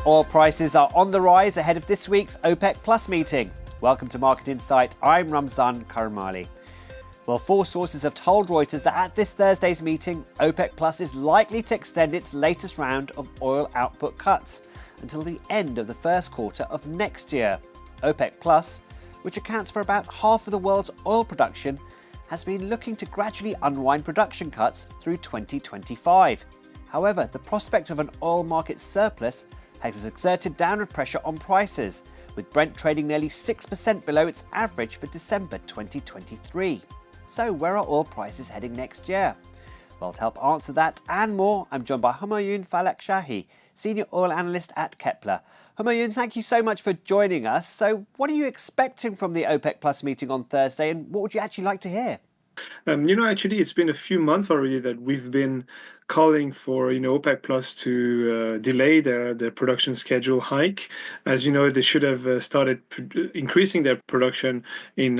Oil prices are on the rise ahead of this week's OPEC Plus meeting. Welcome to Market Insight. I'm Ramzan Karamali. Well, four sources have told Reuters that at this Thursday's meeting, OPEC Plus is likely to extend its latest round of oil output cuts until the end of the first quarter of next year. OPEC Plus, which accounts for about half of the world's oil production, has been looking to gradually unwind production cuts through 2025. However, the prospect of an oil market surplus has exerted downward pressure on prices, with Brent trading nearly 6% below its average for December 2023. So where are oil prices heading next year? Well, to help answer that and more, I'm joined by Homayoun Falakshahi, Senior Oil Analyst at Kpler. Homayoun, thank you so much for joining us. So what are you expecting from the OPEC Plus meeting on Thursday, and what would you actually like to hear? Actually, it's been a few months already that we've been calling for, OPEC Plus to delay their production schedule hike. As you know, they should have started increasing their production in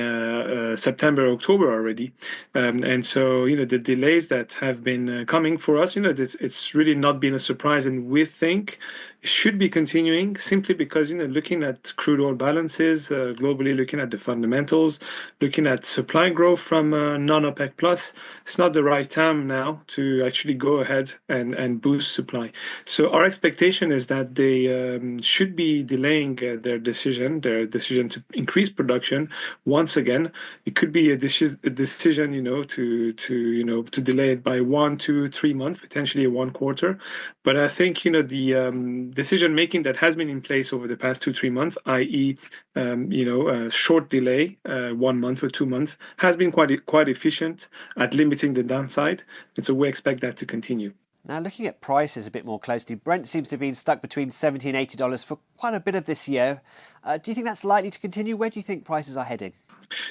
September, October already. And so, the delays that have been coming for us, it's really not been a surprise. And we think it should be continuing simply because, looking at crude oil balances globally, looking at the fundamentals, looking at supply growth from non-OPEC Plus, it's not the right time now to actually go ahead and boost supply. So our expectation is that they should be delaying their decision to increase production once again. It could be a decision, to delay it by 1, 2, 3 months, potentially 1 quarter. But I think the decision making that has been in place over the past 2, 3 months, i.e., a short delay, 1 month or 2 months, has been quite efficient at limiting the downside, and so we expect that to continue. Now, looking at prices a bit more closely, Brent seems to have been stuck between $70 and $80 for quite a bit of this year. Do you think that's likely to continue? Where do you think prices are heading?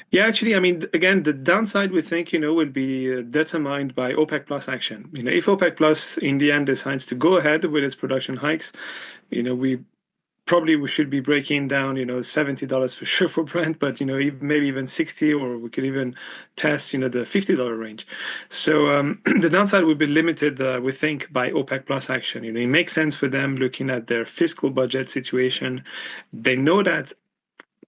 Yeah, actually, again, the downside we think, will be determined by OPEC Plus action. If OPEC Plus in the end decides to go ahead with its production hikes, we should be breaking down, $70 for sure for Brent, but maybe even 60, or we could even test, the $50 range. So the downside will be limited, we think, by OPEC Plus action. It makes sense for them looking at their fiscal budget situation. They know that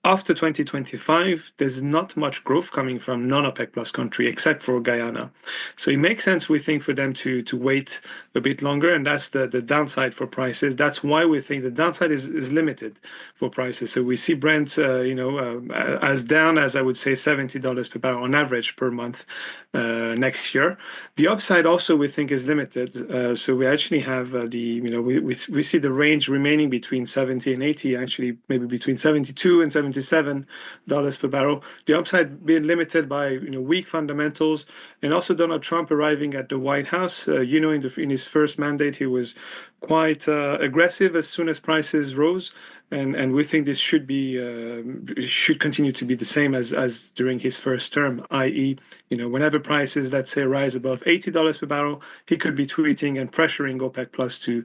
after 2025, there's not much growth coming from non-OPEC Plus country except for Guyana. So it makes sense, we think, for them to wait a bit longer, and that's the downside for prices. That's why we think the downside is limited for prices. So we see Brent, as down as, I would say, $70 per barrel on average per month next year. The upside also, we think, is limited. So we actually have we see the range remaining between 70 and 80, actually maybe between 72 and $77 per barrel. The upside being limited by weak fundamentals, and also Donald Trump arriving at the White House. In his first mandate, he was quite aggressive as soon as prices rose. And we think this should continue to be the same as during his first term, i.e., whenever prices, let's say, rise above $80 per barrel, he could be tweeting and pressuring OPEC Plus to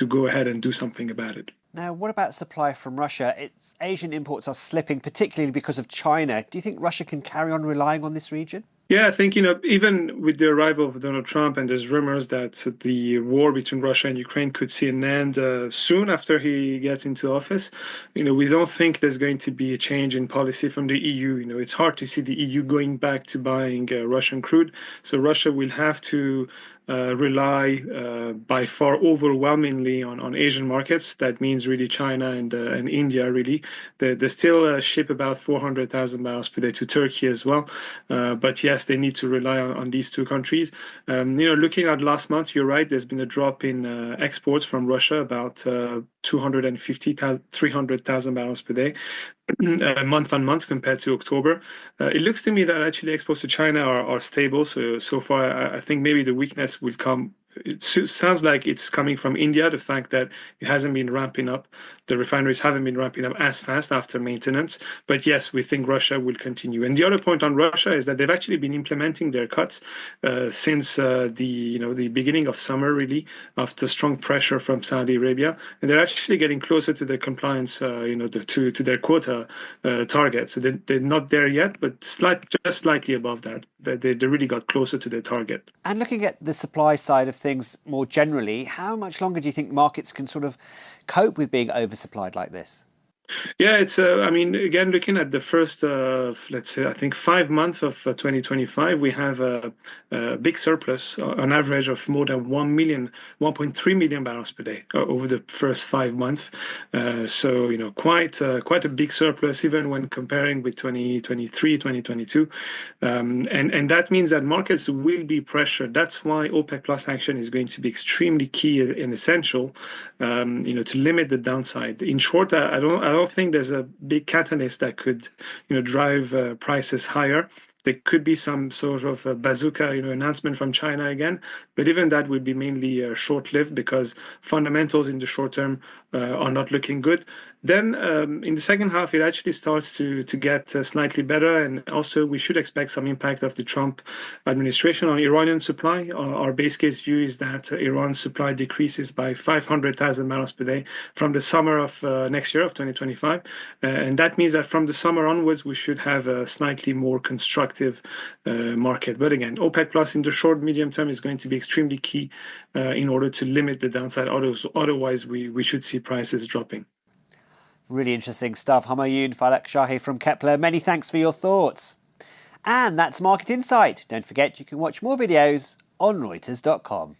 go ahead and do something about it. Now, what about supply from Russia? Its Asian imports are slipping, particularly because of China. Do you think Russia can carry on relying on this region? Yeah, I think, even with the arrival of Donald Trump, and there's rumors that the war between Russia and Ukraine could see an end soon after he gets into office, we don't think there's going to be a change in policy from the EU. It's hard to see the EU going back to buying Russian crude. So Russia will have to rely by far overwhelmingly on Asian markets. That means really China and India, really. They still ship about 400,000 barrels per day to Turkey as well. But yes, they need to rely on these two countries. Looking at last month, you're right, there's been a drop in exports from Russia, about 250,000, 300,000 barrels per day. Month on month compared to October. It looks to me that actually exports to China are stable. So far, I think maybe the weakness will come. It sounds like it's coming from India, the fact that it hasn't been ramping up. The refineries haven't been ramping up as fast after maintenance. But yes, we think Russia will continue. And the other point on Russia is that they've actually been implementing their cuts since the beginning of summer, really, after strong pressure from Saudi Arabia. And they're actually getting closer to their compliance, to their quota target. So they're not there yet, but just slightly above that. they really got closer to their target. And looking at the supply side of things more generally, how much longer do you think markets can sort of cope with being oversupplied like this? Yeah, it's. I mean, again, looking at the first, let's say, I think 5 months of 2025, we have a big surplus, on average of more than 1.3 million barrels per day over the first 5 months. So, quite a big surplus, even when comparing with 2023, 2022. And that means that markets will be pressured. That's why OPEC Plus action is going to be extremely key and essential, to limit the downside. In short, I don't think there's a big catalyst that could, drive prices higher. There could be some sort of a bazooka, announcement from China again, but even that would be mainly short-lived because fundamentals in the short term are not looking good. Then in the second half, it actually starts to get slightly better, and also we should expect some impact of the Trump administration on Iranian supply. Our base case view is that Iran's supply decreases by 500,000 barrels per day from the summer of next year of 2025, and that means that from the summer onwards, we should have a slightly more constructive market. But again, OPEC Plus in the short, medium term is going to be extremely key in order to limit the downside. Otherwise, we should see prices dropping. Really interesting stuff. Homayoun, Falakshahi from Kpler, many thanks for your thoughts. And that's Market Insight. Don't forget you can watch more videos on Reuters.com.